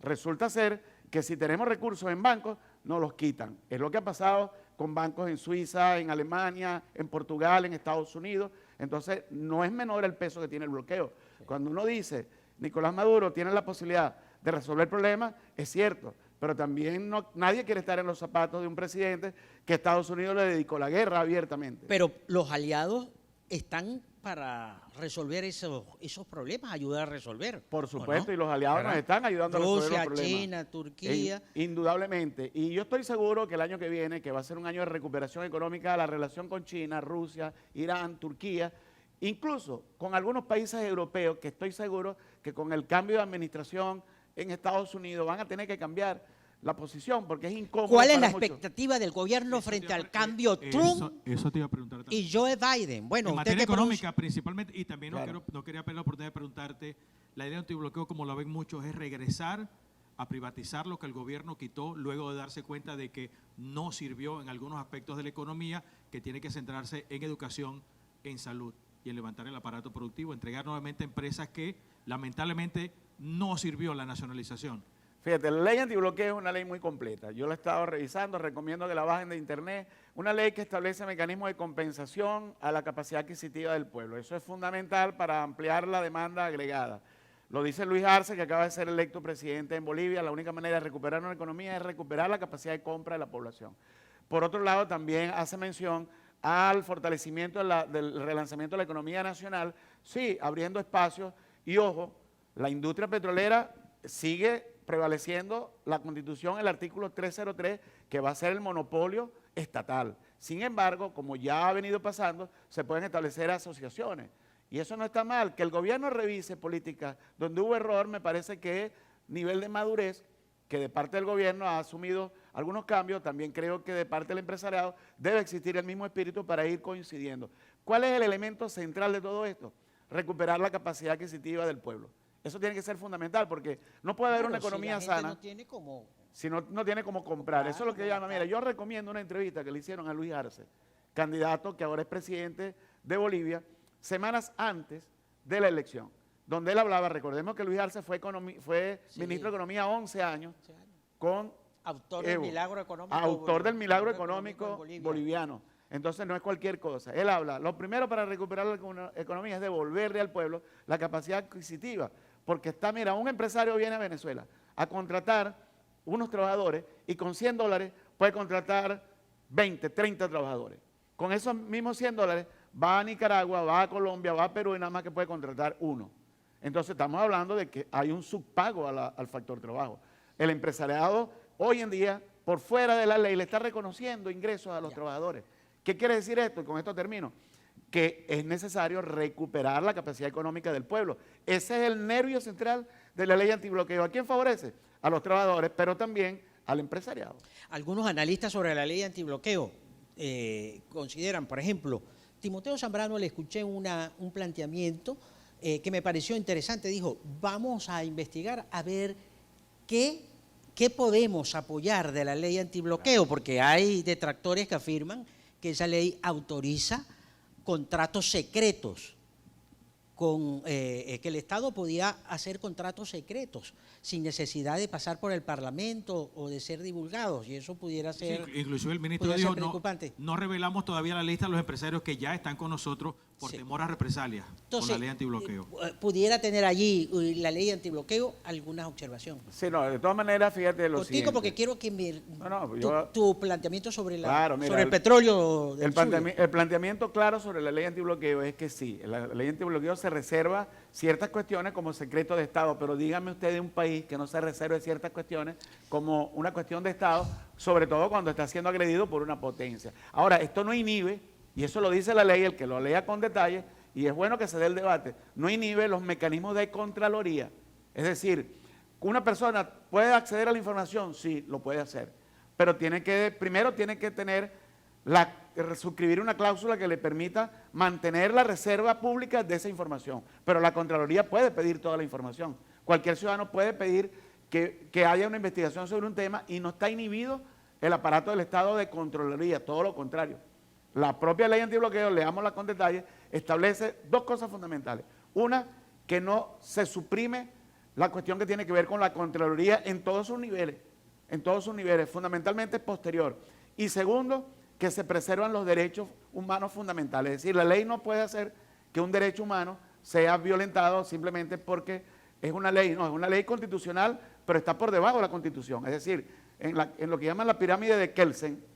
resulta ser que si tenemos recursos en bancos, nos los quitan. Es lo que ha pasado con bancos en Suiza, en Alemania, en Portugal, en Estados Unidos. Entonces, no es menor el peso que tiene el bloqueo. Cuando uno dice, Nicolás Maduro tiene la posibilidad de resolver problemas, es cierto, pero también nadie quiere estar en los zapatos de un presidente que Estados Unidos le dedicó la guerra abiertamente. Pero los aliados están para resolver esos problemas, ayudar a resolver. Por supuesto, ¿o no? y los aliados nos están ayudando a resolver Rusia, los problemas. China, Turquía. Indudablemente. Y yo estoy seguro que el año que viene, que va a ser un año de recuperación económica, la relación con China, Rusia, Irán, Turquía, incluso con algunos países europeos, que estoy seguro que con el cambio de administración en Estados Unidos van a tener que cambiar la posición, porque es incómodo. ¿Cuál es la para muchos. expectativa del gobierno frente al cambio Eso Trump te iba a preguntar también. y Joe Biden? Bueno, En usted materia que económica principalmente, y también Claro. no quería perder la oportunidad de preguntarte, la idea de antibloqueo, como la ven muchos, es regresar a privatizar lo que el gobierno quitó luego de darse cuenta de que no sirvió en algunos aspectos de la economía, que tiene que centrarse en educación, en salud y en levantar el aparato productivo, entregar nuevamente empresas que lamentablemente no sirvió la nacionalización. Fíjate, la ley antibloqueo es una ley muy completa. Yo la he estado revisando, recomiendo que la bajen de internet. Una ley que establece mecanismos de compensación a la capacidad adquisitiva del pueblo. Eso es fundamental para ampliar la demanda agregada. Lo dice Luis Arce, que acaba de ser electo presidente en Bolivia. La única manera de recuperar una economía es recuperar la capacidad de compra de la población. Por otro lado, también hace mención al fortalecimiento del relanzamiento de la economía nacional, sí, abriendo espacios. Y ojo, la industria petrolera sigue prevaleciendo la Constitución, el artículo 303, que va a ser el monopolio estatal. Sin embargo, como ya ha venido pasando, se pueden establecer asociaciones. Y eso no está mal. Que el gobierno revise políticas donde hubo error, me parece que es nivel de madurez que de parte del gobierno ha asumido algunos cambios. También creo que de parte del empresariado debe existir el mismo espíritu para ir coincidiendo. ¿Cuál es el elemento central de todo esto? Recuperar la capacidad adquisitiva del pueblo. Eso tiene que ser fundamental, porque no puede haber una economía sana si no tiene cómo comprar. Eso es lo que llama. Mira, yo recomiendo una entrevista que le hicieron a Luis Arce, candidato que ahora es presidente de Bolivia, semanas antes de la elección, donde él hablaba. Recordemos que Luis Arce fue ministro de Economía 11 años, con autor del milagro económico. Autor del milagro económico boliviano. Entonces no es cualquier cosa. Él habla, lo primero para recuperar la economía es devolverle al pueblo la capacidad adquisitiva. Porque está, mira, un empresario viene a Venezuela a contratar unos trabajadores y con $100 puede contratar 20, 30 trabajadores. Con esos mismos $100 va a Nicaragua, va a Colombia, va a Perú y nada más que puede contratar uno. Entonces estamos hablando de que hay un subpago al factor trabajo. El empresariado hoy en día, por fuera de la ley, le está reconociendo ingresos a los trabajadores. ¿Qué quiere decir esto? Y con esto termino. Que es necesario recuperar la capacidad económica del pueblo. Ese es el nervio central de la ley antibloqueo. ¿A quién favorece? A los trabajadores, pero también al empresariado. Algunos analistas sobre la ley antibloqueo consideran, por ejemplo, Timoteo Zambrano, le escuché un planteamiento que me pareció interesante. Dijo, vamos a investigar a ver qué podemos apoyar de la ley antibloqueo, porque hay detractores que afirman que esa ley autoriza contratos secretos, que el Estado podía hacer contratos secretos sin necesidad de pasar por el Parlamento o de ser divulgados, y eso pudiera ser, sí, inclusive el ministro dijo, no revelamos todavía la lista de los empresarios que ya están con nosotros por temor a represalias. Entonces, con la ley antibloqueo. Pudiera tener allí la ley antibloqueo alguna observación. Sí, no, de todas maneras, fíjate lo siguiente. Porque quiero que tu planteamiento sobre el petróleo del el planteamiento claro sobre la ley antibloqueo es que sí, la ley antibloqueo se reserva ciertas cuestiones como secreto de Estado, pero dígame usted de un país que no se reserve ciertas cuestiones como una cuestión de Estado, sobre todo cuando está siendo agredido por una potencia. Ahora, esto no inhibe, y eso lo dice la ley, el que lo lea con detalle, y es bueno que se dé el debate, no inhibe los mecanismos de Contraloría. Es decir, una persona puede acceder a la información, sí, lo puede hacer, pero primero tiene que suscribir una cláusula que le permita mantener la reserva pública de esa información. Pero la Contraloría puede pedir toda la información. Cualquier ciudadano puede pedir que haya una investigación sobre un tema y no está inhibido el aparato del Estado de Contraloría, todo lo contrario. La propia ley antibloqueo, leámosla con detalle, establece dos cosas fundamentales. Una, que no se suprime la cuestión que tiene que ver con la Contraloría en todos sus niveles, fundamentalmente posterior. Y segundo, que se preservan los derechos humanos fundamentales. Es decir, la ley no puede hacer que un derecho humano sea violentado simplemente porque es una ley. No, es una ley constitucional, pero está por debajo de la Constitución. Es decir, en lo que llaman la pirámide de Kelsen,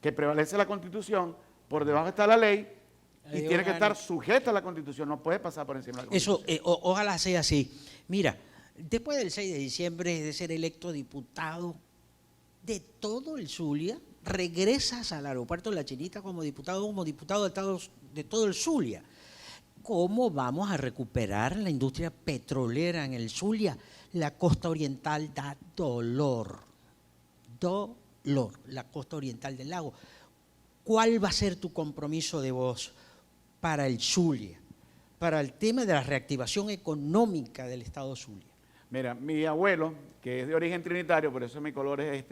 que prevalece la Constitución, por debajo está la ley y tiene que estar sujeta a la Constitución, no puede pasar por encima de la Constitución. Eso, ojalá sea así. Mira, después del 6 de diciembre de ser electo diputado de todo el Zulia, regresas al aeropuerto de La Chinita como diputado de todo el Zulia. ¿Cómo vamos a recuperar la industria petrolera en el Zulia? La costa oriental da dolor, la costa oriental del lago. ¿Cuál va a ser tu compromiso de voz para el Zulia, para el tema de la reactivación económica del Estado Zulia? Mira, mi abuelo, que es de origen trinitario, por eso mi color es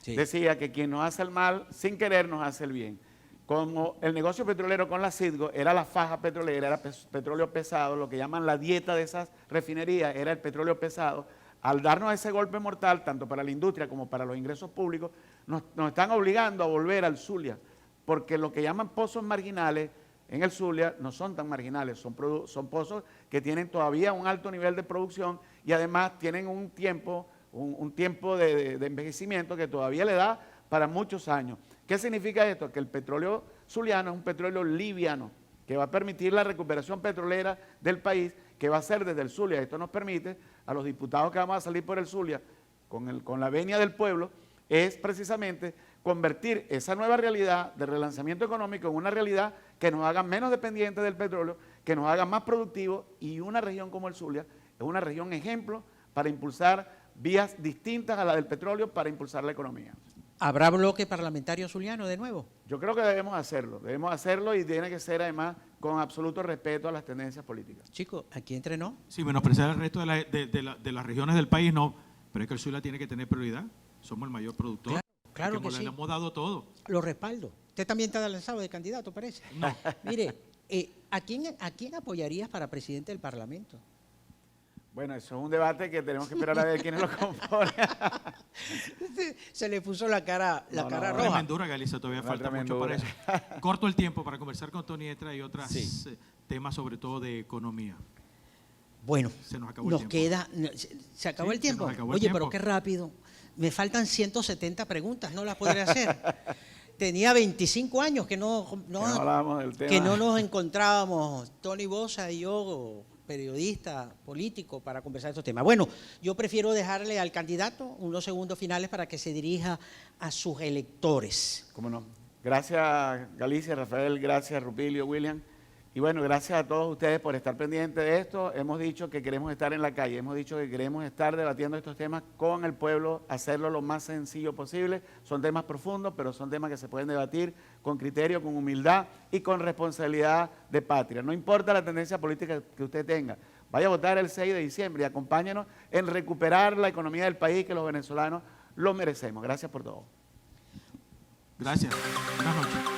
decía que quien nos hace el mal, sin querer, nos hace el bien. Como el negocio petrolero con la Citgo era la faja petrolera, era petróleo pesado, lo que llaman la dieta de esas refinerías era el petróleo pesado. al darnos ese golpe mortal, tanto para la industria como para los ingresos públicos, nos están obligando a volver al Zulia, porque lo que llaman pozos marginales en el Zulia no son tan marginales, son pozos que tienen todavía un alto nivel de producción y además tienen un tiempo de envejecimiento que todavía le da para muchos años. ¿Qué significa esto? Que el petróleo zuliano es un petróleo liviano, que va a permitir la recuperación petrolera del país, que va a ser desde el Zulia. Esto nos permite a los diputados que vamos a salir por el Zulia, con la venia del pueblo, es precisamente convertir esa nueva realidad de relanzamiento económico en una realidad que nos haga menos dependientes del petróleo, que nos haga más productivos, y una región como el Zulia es una región ejemplo para impulsar vías distintas a la del petróleo para impulsar la economía. ¿Habrá bloque parlamentario zuliano de nuevo? Yo creo que debemos hacerlo y tiene que ser además con absoluto respeto a las tendencias políticas. Chicos, ¿aquí entrenó? Sí, menospreciar el resto de las regiones del país no, pero es que el Zulia tiene que tener prioridad. Somos el mayor productor. Claro que le sí. hemos dado todo. Lo respaldo. Usted también está lanzado de candidato, parece. No. Mire, ¿a quién apoyarías para presidente del Parlamento? Bueno, eso es un debate que tenemos que esperar a ver quiénes lo componen. Se le puso la cara roja. Tremendura, Galicia, todavía Una falta mucho para eso. tremendura. Corto el tiempo para conversar con Tony Etra y otros temas, sobre todo de economía. Bueno, Se nos acabó el tiempo. queda... ¿Se acabó Sí, el tiempo? se nos acabó el Oye, tiempo. pero qué rápido. Me faltan 170 preguntas, no las podré hacer. Tenía 25 años que no hablábamos del tema. que no nos encontrábamos, Tony Bosa y yo, periodista, político, para conversar estos temas. Bueno, yo prefiero dejarle al candidato unos segundos finales para que se dirija a sus electores. ¿Cómo no? Gracias, Galicia, Rafael, gracias, Rupilio, William. Y bueno, gracias a todos ustedes por estar pendientes de esto. Hemos dicho que queremos estar en la calle, hemos dicho que queremos estar debatiendo estos temas con el pueblo, hacerlo lo más sencillo posible. Son temas profundos, pero son temas que se pueden debatir con criterio, con humildad y con responsabilidad de patria. No importa la tendencia política que usted tenga. Vaya a votar el 6 de diciembre y acompáñenos en recuperar la economía del país, que los venezolanos lo merecemos. Gracias por todo. Gracias. Buenas noches.